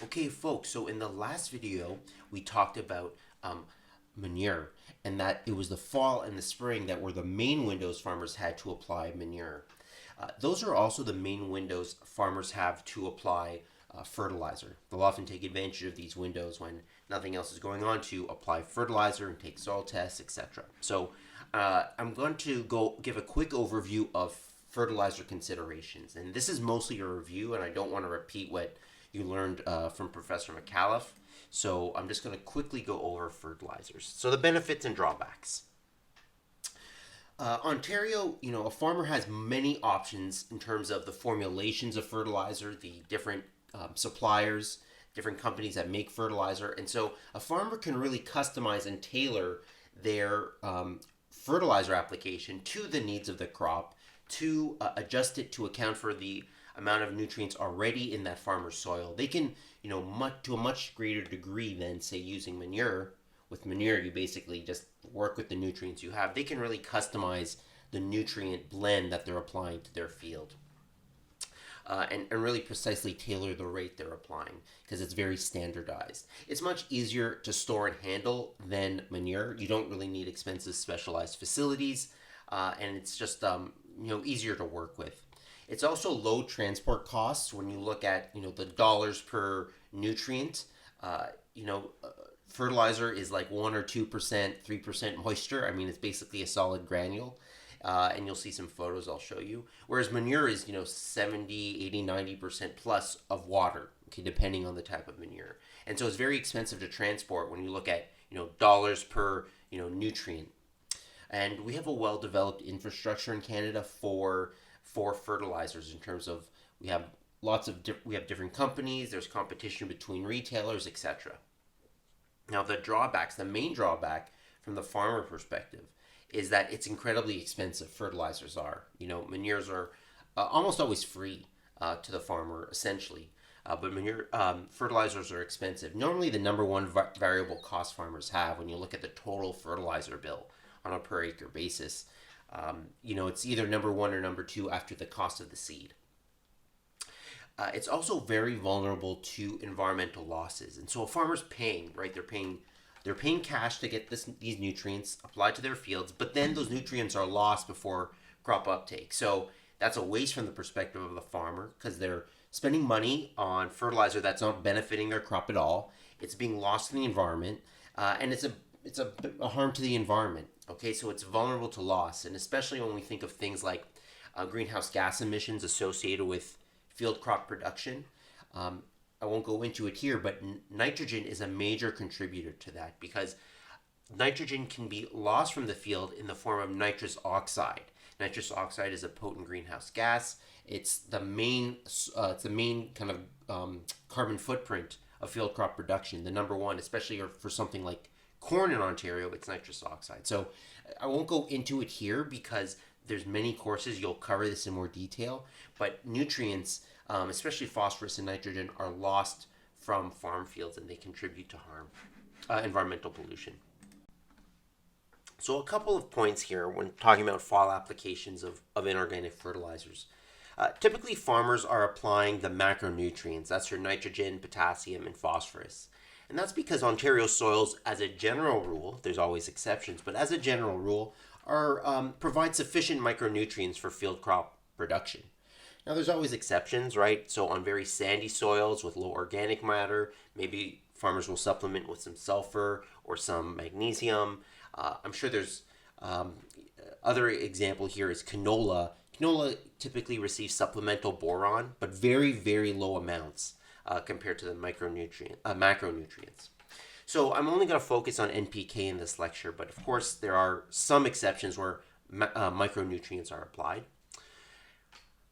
Okay, folks, so in the last video, we talked about manure and that it was the fall and the spring that were the main windows farmers had to apply manure. Those are also the main windows farmers have to apply fertilizer. They'll often take advantage of these windows when nothing else is going on to apply fertilizer and take soil tests, etc. So I'm going to go give a quick overview of fertilizer considerations. And this is mostly a review, and I don't want to repeat what you learned from Professor McAuliffe. So I'm just going to quickly go over fertilizers. So the benefits and drawbacks. Ontario, a farmer has many options in terms of the formulations of fertilizer, the different suppliers, different companies that make fertilizer. And so a farmer can really customize and tailor their fertilizer application to the needs of the crop to adjust it to account for the amount of nutrients already in that farmer's soil. They can, to a much greater degree than, say, using manure. With manure, you basically just work with the nutrients you have. They can really customize the nutrient blend that they're applying to their field. And really precisely tailor the rate they're applying because it's very standardized. It's much easier to store and handle than manure. You don't really need expensive specialized facilities, and it's just easier to work with. It's also low transport costs when you look at the dollars per nutrient. Fertilizer is like 1 or 2%, 3% moisture. I mean, it's basically a solid granule. And you'll see some photos I'll show you. Whereas manure is, 70, 80, 90% plus of water, okay, depending on the type of manure. And so it's very expensive to transport when you look at, dollars per, nutrient. And we have a well-developed infrastructure in Canada for fertilizers in terms of we have different companies, there's competition between retailers, etc. Now the main drawback from the farmer perspective is that it's incredibly expensive. Fertilizers are, manures are almost always free to the farmer, essentially. But fertilizers are expensive. Normally, the number one variable cost farmers have when you look at the total fertilizer bill on a per acre basis, it's either number one or number two after the cost of the seed. It's also very vulnerable to environmental losses, and so a farmer's paying, right? They're paying cash to get these nutrients applied to their fields, but then those nutrients are lost before crop uptake. So that's a waste from the perspective of the farmer because they're spending money on fertilizer that's not benefiting their crop at all. It's being lost in the environment, and it's a harm to the environment. Okay, so it's vulnerable to loss, and especially when we think of things like greenhouse gas emissions associated with field crop production. I won't go into it here, but nitrogen is a major contributor to that because nitrogen can be lost from the field in the form of nitrous oxide. Nitrous oxide is a potent greenhouse gas. It's the main kind of carbon footprint of field crop production. The number one, especially for something like corn in Ontario, it's nitrous oxide. So I won't go into it here because there's many courses you'll cover this in more detail, but nutrients, especially phosphorus and nitrogen, are lost from farm fields and they contribute to environmental pollution. So a couple of points here when talking about fall applications of inorganic fertilizers. Typically farmers are applying the macronutrients, that's your nitrogen, potassium, and phosphorus. And that's because Ontario soils, as a general rule, there's always exceptions, but as a general rule, provide sufficient micronutrients for field crop production. Now, there's always exceptions, right? So on very sandy soils with low organic matter, maybe farmers will supplement with some sulfur or some magnesium. I'm sure there's other example here is canola. Canola typically receives supplemental boron, but very, very low amounts compared to the macronutrients. So I'm only going to focus on NPK in this lecture, but of course there are some exceptions where micronutrients are applied.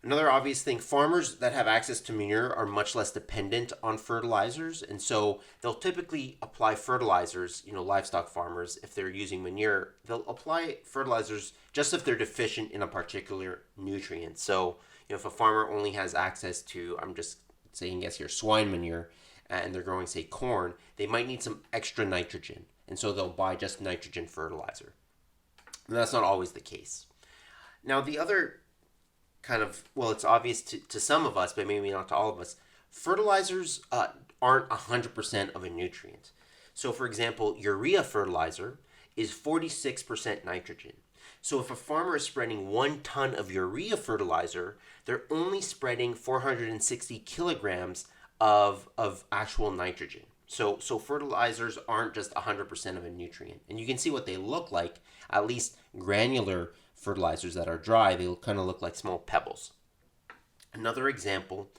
Another obvious thing, farmers that have access to manure are much less dependent on fertilizers, and so they'll typically apply fertilizers, livestock farmers, if they're using manure, they'll apply fertilizers just if they're deficient in a particular nutrient. So, if a farmer only has access to, I'm just saying guess here, swine manure, and they're growing, say, corn, they might need some extra nitrogen, and so they'll buy just nitrogen fertilizer. And that's not always the case. Now, the other it's obvious to some of us, but maybe not to all of us, fertilizers aren't 100% of a nutrient. So, for example, urea fertilizer is 46% nitrogen. So, if a farmer is spreading 1 ton of urea fertilizer, they're only spreading 460 kilograms of actual nitrogen. So fertilizers aren't just 100% of a nutrient. And you can see what they look like, at least granular fertilizers that are dry, they kind of look like small pebbles. Another example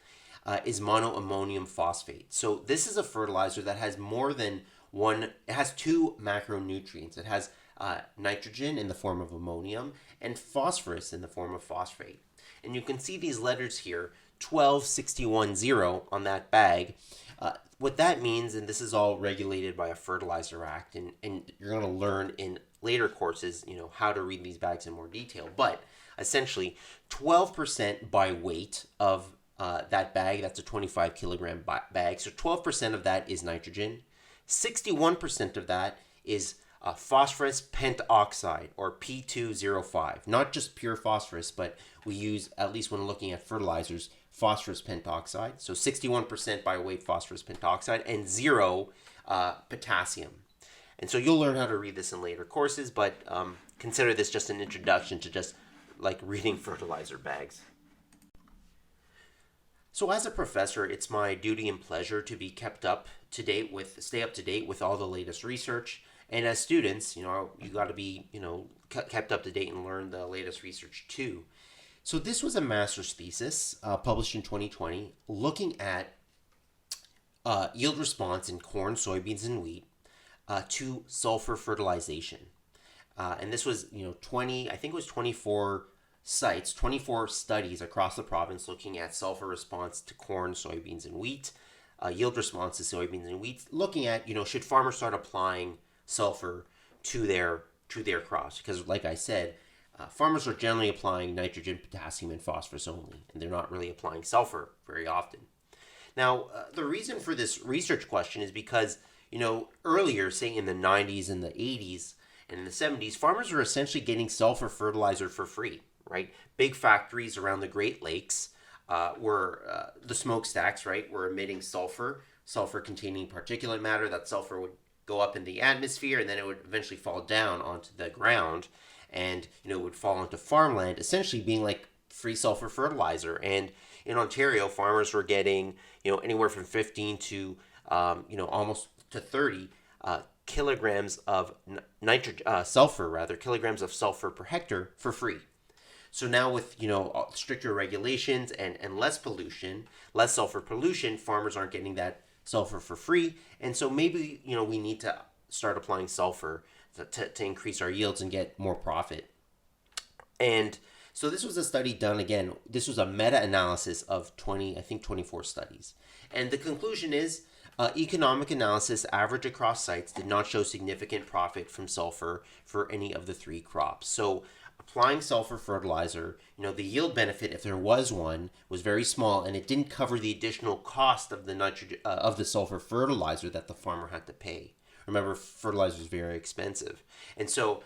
is monoammonium phosphate. So this is a fertilizer that has more than one, it has 2 macronutrients. It has nitrogen in the form of ammonium and phosphorus in the form of phosphate. And you can see these letters here, 12610 on that bag. What that means, and this is all regulated by a Fertilizer Act, and you're going to learn in later courses, how to read these bags in more detail. But essentially, 12% by weight of that bag, that's a 25 kilogram bag. So 12% of that is nitrogen. 61% of that is phosphorus pentoxide, or P2O5. Not just pure phosphorus, but we use, at least when looking at fertilizers, phosphorus pentoxide. So 61% by weight phosphorus pentoxide, and 0 potassium. And so you'll learn how to read this in later courses, but consider this just an introduction to just like reading fertilizer bags. So as a professor, it's my duty and pleasure to be stay up to date with all the latest research. And as students, you got to be, kept up to date and learn the latest research too. So this was a master's thesis published in 2020 looking at yield response in corn, soybeans, and wheat to sulfur fertilization. And this was, 24 sites, 24 studies across the province looking at sulfur response to corn, soybeans, and wheat, yield response to soybeans and wheat, looking at, should farmers start applying sulfur to their crops? Because like I said, farmers are generally applying nitrogen, potassium, and phosphorus only, and they're not really applying sulfur very often. Now, the reason for this research question is because, earlier, say in the 90s and the 80s and in the 70s, farmers were essentially getting sulfur fertilizer for free, right? Big factories around the Great Lakes were, the smokestacks, right, were emitting sulfur containing particulate matter. That sulfur would go up in the atmosphere, and then it would eventually fall down onto the ground, and it would fall onto farmland, essentially being like free sulfur fertilizer. And in Ontario, farmers were getting anywhere from 15 to almost to 30 kilograms of kilograms of sulfur per hectare for free. So now with stricter regulations and less pollution, less sulfur pollution, farmers aren't getting that sulfur for free, and so maybe we need to start applying sulfur to increase our yields and get more profit. And so this was a study done, again, this was a meta-analysis of 24 studies. And the conclusion is economic analysis average across sites did not show significant profit from sulfur for any of the 3 crops. So applying sulfur fertilizer, the yield benefit, if there was one, was very small, and it didn't cover the additional cost of the nitrogen of the sulfur fertilizer that the farmer had to pay. Remember, fertilizer is very expensive, and so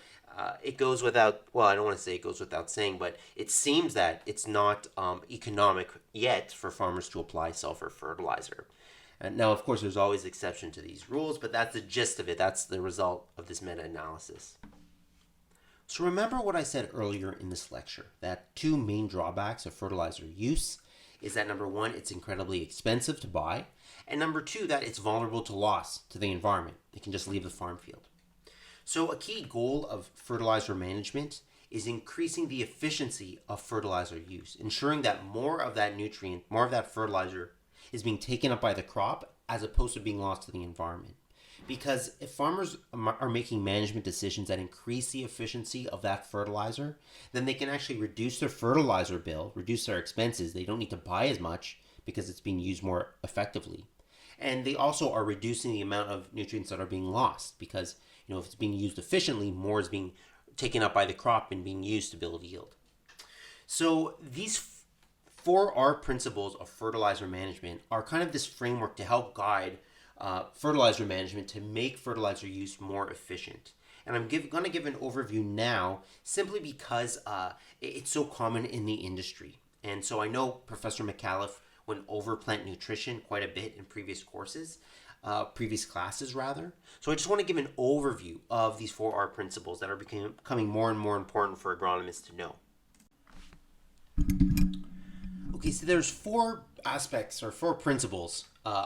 it goes without. Well, I don't want to say it goes without saying, but it seems that it's not economic yet for farmers to apply sulfur fertilizer. And now, of course, there's always exception to these rules, but that's the gist of it. That's the result of this meta-analysis. So remember what I said earlier in this lecture, that 2 main drawbacks of fertilizer use is that number 1, it's incredibly expensive to buy, and number 2, that it's vulnerable to loss to the environment. It can just leave the farm field. So a key goal of fertilizer management is increasing the efficiency of fertilizer use, ensuring that more of that nutrient, more of that fertilizer is being taken up by the crop as opposed to being lost to the environment. Because if farmers are making management decisions that increase the efficiency of that fertilizer, then they can actually reduce their fertilizer bill, reduce their expenses. They don't need to buy as much because it's being used more effectively. And they also are reducing the amount of nutrients that are being lost because, if it's being used efficiently, more is being taken up by the crop and being used to build yield. So these 4 R principles of fertilizer management are kind of this framework to help guide fertilizer management to make fertilizer use more efficient. And I'm going to give an overview now simply because it's so common in the industry. And so I know Professor McAuliffe, went over plant nutrition quite a bit in previous courses, previous classes rather. So I just want to give an overview of these 4R principles that are becoming more and more important for agronomists to know. Okay, so there's 4 aspects or 4 principles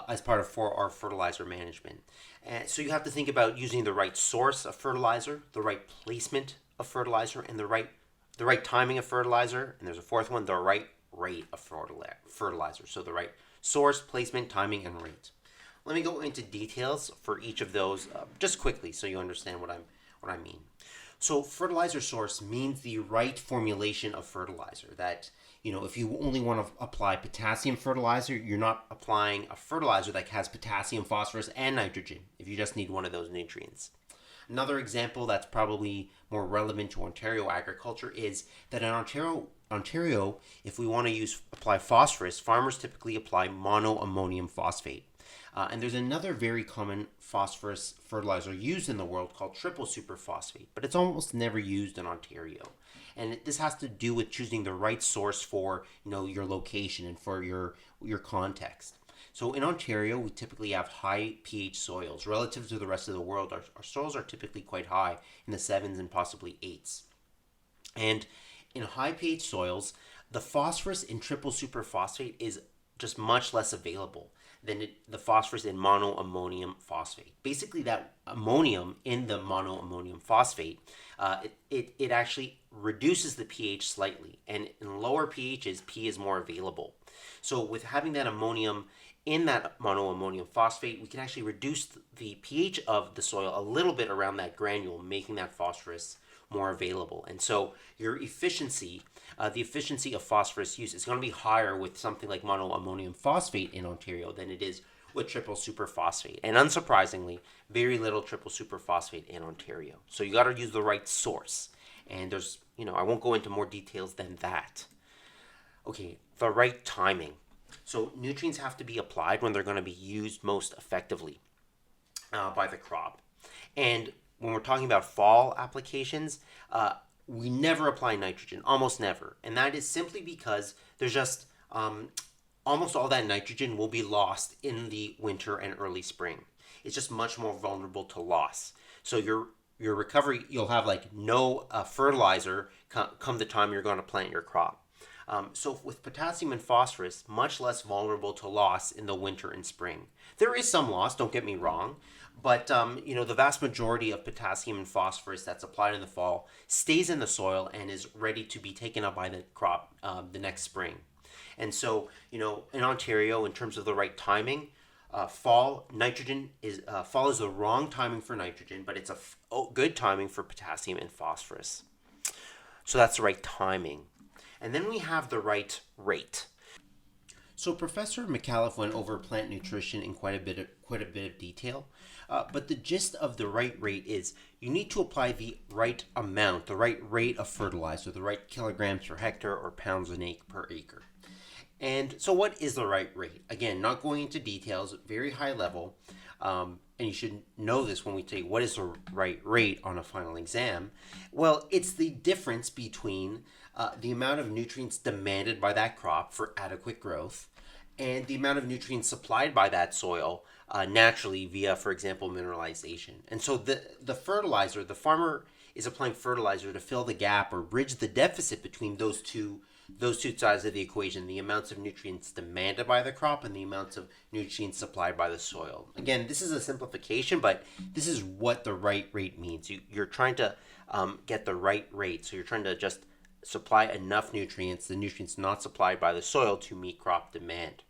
as part of 4R fertilizer management. And so you have to think about using the right source of fertilizer, the right placement of fertilizer, and the right timing of fertilizer. And there's a 4th one, the right rate of fertilizer. So the right source, placement, timing, and rate. Let me go into details for each of those just quickly so you understand what I mean. So fertilizer source means the right formulation of fertilizer. That, if you only want to apply potassium fertilizer, you're not applying a fertilizer that has potassium, phosphorus, and nitrogen if you just need one of those nutrients. Another example that's probably more relevant to Ontario agriculture is that in Ontario, if we want to apply phosphorus, farmers typically apply monoammonium phosphate. And there's another very common phosphorus fertilizer used in the world called triple superphosphate, but it's almost never used in Ontario. And this has to do with choosing the right source for your location and for your context. So in Ontario, we typically have high pH soils. Relative to the rest of the world, our soils are typically quite high, in the 7s and possibly 8s. And in high pH soils, the phosphorus in triple superphosphate is just much less available than the phosphorus in monoammonium phosphate. Basically, that ammonium in the monoammonium phosphate, it actually reduces the pH slightly. And in lower pHs, P is more available. So with having that ammonium in that monoammonium phosphate, we can actually reduce the pH of the soil a little bit around that granule, making that phosphorus more available. And so your efficiency, the efficiency of phosphorus use is going to be higher with something like monoammonium phosphate in Ontario than it is with triple superphosphate. And unsurprisingly, very little triple superphosphate in Ontario. So you got to use the right source. And there's, I won't go into more details than that. Okay, the right timing. So nutrients have to be applied when they're going to be used most effectively by the crop. And when we're talking about fall applications, we never apply nitrogen, almost never. And that is simply because there's just almost all that nitrogen will be lost in the winter and early spring. It's just much more vulnerable to loss. So your recovery, you'll have like no fertilizer come the time you're going to plant your crop. So with potassium and phosphorus, much less vulnerable to loss in the winter and spring. There is some loss, don't get me wrong, but the vast majority of potassium and phosphorus that's applied in the fall stays in the soil and is ready to be taken up by the crop the next spring. And so, in Ontario, in terms of the right timing, fall is the wrong timing for nitrogen, but it's a good timing for potassium and phosphorus. So that's the right timing. And then we have the right rate. So Professor McAuliffe went over plant nutrition in quite a bit of detail, but the gist of the right rate is you need to apply the right amount, the right rate of fertilizer, the right kilograms per hectare or pounds per acre. And so what is the right rate? Again, not going into details, very high level, and you should know this when we say what is the right rate on a final exam. Well, it's the difference between the amount of nutrients demanded by that crop for adequate growth and the amount of nutrients supplied by that soil naturally via, for example, mineralization. And so the fertilizer, the farmer is applying fertilizer to fill the gap or bridge the deficit between those two sides of the equation, the amounts of nutrients demanded by the crop and the amounts of nutrients supplied by the soil. Again, this is a simplification, but this is what the right rate means. You're trying to get the right rate. So you're trying to just supply enough nutrients, the nutrients not supplied by the soil, to meet crop demand.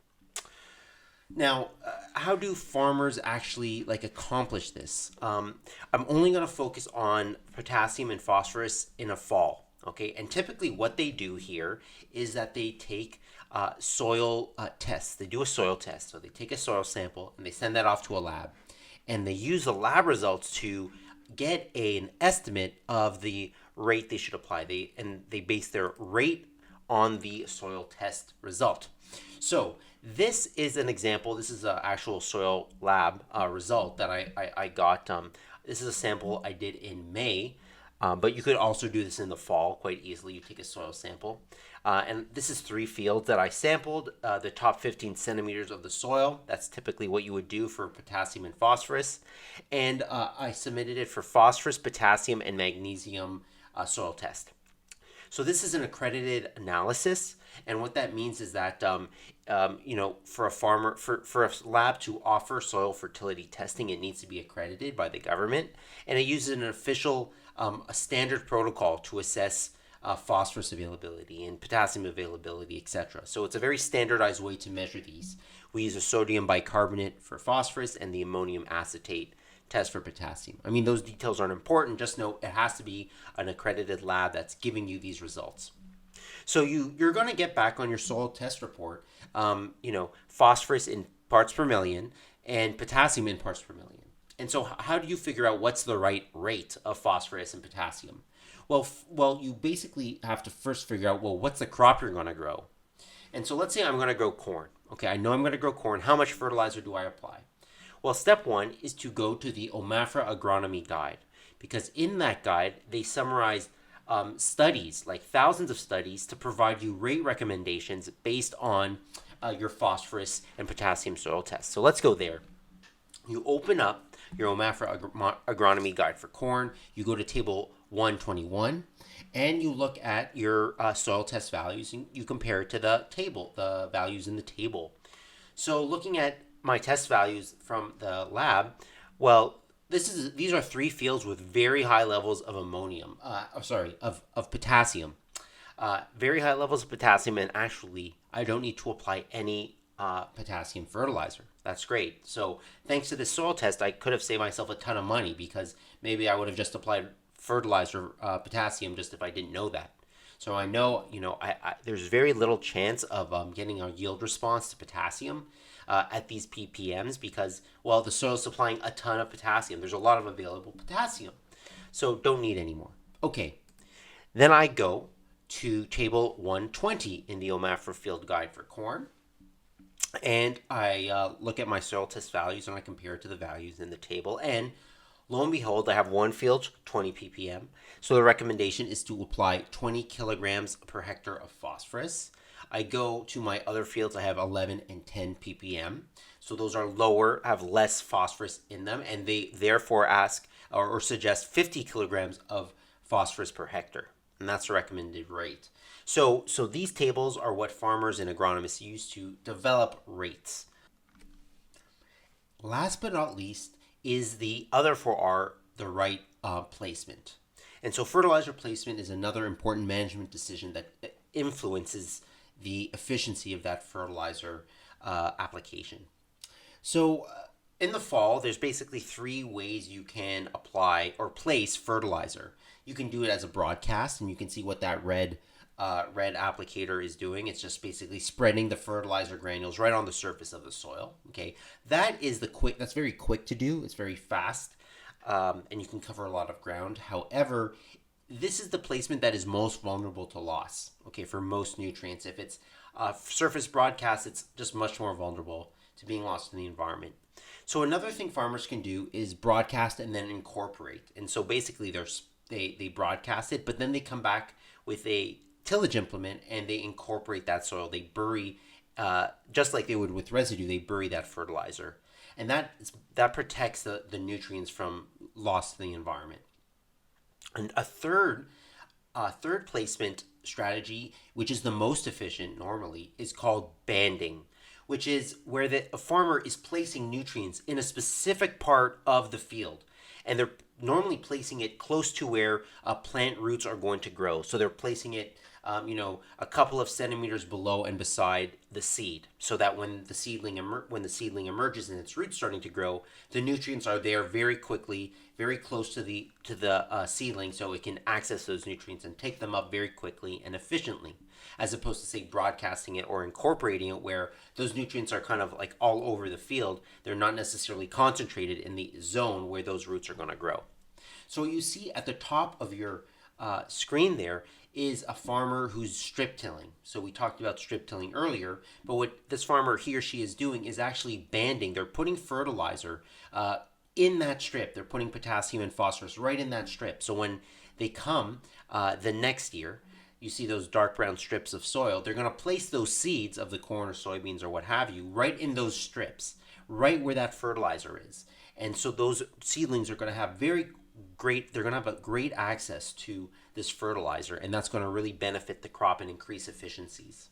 Now, how do farmers actually accomplish this? I'm only going to focus on potassium and phosphorus in a fall. Okay, and typically what they do here is that they take soil tests. They do a soil test. So they take a soil sample and they send that off to a lab. And they use the lab results to get an estimate of the rate they should apply. They base their rate on the soil test result. So this is an example. This is an actual soil lab result that I got. This is a sample I did in May. But you could also do this in the fall quite easily. You take a soil sample. And this is 3 fields that I sampled, the top 15 centimeters of the soil. That's typically what you would do for potassium and phosphorus. And I submitted it for phosphorus, potassium, and magnesium soil test. So this is an accredited analysis, and what that means is that for a farmer, for a lab to offer soil fertility testing, it needs to be accredited by the government, and it uses an official, a standard protocol to assess phosphorus availability and potassium availability, etc. So it's a very standardized way to measure these. We use a sodium bicarbonate for phosphorus and the ammonium acetate test for potassium. I mean, those details aren't important. Just know it has to be an accredited lab that's giving you these results. So you're going to get back on your soil test report, phosphorus in parts per million and potassium in parts per million. And so how do you figure out what's the right rate of phosphorus and potassium? Well, you basically have to first figure out, what's the crop you're going to grow? And so let's say I'm going to grow corn. Okay, I know I'm going to grow corn. How much fertilizer do I apply? Well, step 1 is to go to the OMAFRA Agronomy Guide, because in that guide, they summarize studies, like thousands of studies, to provide you rate recommendations based on your phosphorus and potassium soil tests. So let's go there. You open up your OMAFRA Agronomy Guide for corn. You go to table 121, and you look at your soil test values, and you compare it to the values in the table. So looking at my test values from the lab, these are 3 fields with very high levels of of potassium. Very high levels of potassium, and actually, I don't need to apply any potassium fertilizer. That's great. So thanks to this soil test, I could have saved myself a ton of money, because maybe I would have just applied fertilizer potassium just if I didn't know that. So I know, there's very little chance of getting a yield response to potassium at these ppms, because, the soil is supplying a ton of potassium. There's a lot of available potassium. So don't need any more. Okay. Then I go to table 120 in the OMAFRA Field Guide for corn. And I look at my soil test values, and I compare it to the values in the table. And lo and behold, I have one field, 20 ppm. So the recommendation is to apply 20 kilograms per hectare of phosphorus. I go to my other fields, I have 11 and 10 ppm. So those are lower, have less phosphorus in them, and they therefore ask or suggest 50 kilograms of phosphorus per hectare. And that's the recommended rate. So these tables are what farmers and agronomists use to develop rates. Last but not least is the other 4R, the right placement. And so fertilizer placement is another important management decision that influences the efficiency of that fertilizer application. So in the fall, there's basically 3 ways you can apply or place fertilizer. You can do it as a broadcast, and you can see what that red applicator is doing. It's just basically spreading the fertilizer granules right on the surface of the soil. Okay, that's very quick to do. It's very fast, and you can cover a lot of ground. However, this is the placement that is most vulnerable to loss. Okay, for most nutrients, if it's surface broadcast, it's just much more vulnerable to being lost in the environment. So another thing farmers can do is broadcast and then incorporate. And so basically, they broadcast it, but then they come back with a tillage implement and they incorporate that soil. They bury, just like they would with residue, they bury that fertilizer. And that protects the nutrients from loss to the environment. And a third placement strategy, which is the most efficient normally, is called banding, which is where a farmer is placing nutrients in a specific part of the field. And they're normally placing it close to where plant roots are going to grow. So they're placing it, a couple of centimeters below and beside the seed, so that when the seedling emerges and its roots starting to grow, the nutrients are there very quickly, very close to the seedling, so it can access those nutrients and take them up very quickly and efficiently, as opposed to, say, broadcasting it or incorporating it, where those nutrients are kind of like all over the field. They're not necessarily concentrated in the zone where those roots are going to grow. So what you see at the top of your screen there is a farmer who's strip tilling. So we talked about strip tilling earlier, but what this farmer, he or she, is doing is actually banding. They're putting fertilizer in that strip. They're putting potassium and phosphorus right in that strip. So when They come the next year. You see those dark brown strips of soil. They're going to place those seeds of the corn or soybeans or what have you right in those strips, right where that fertilizer is. And so those seedlings are going to have they're going to have a great access to this fertilizer, and that's going to really benefit the crop and increase efficiencies.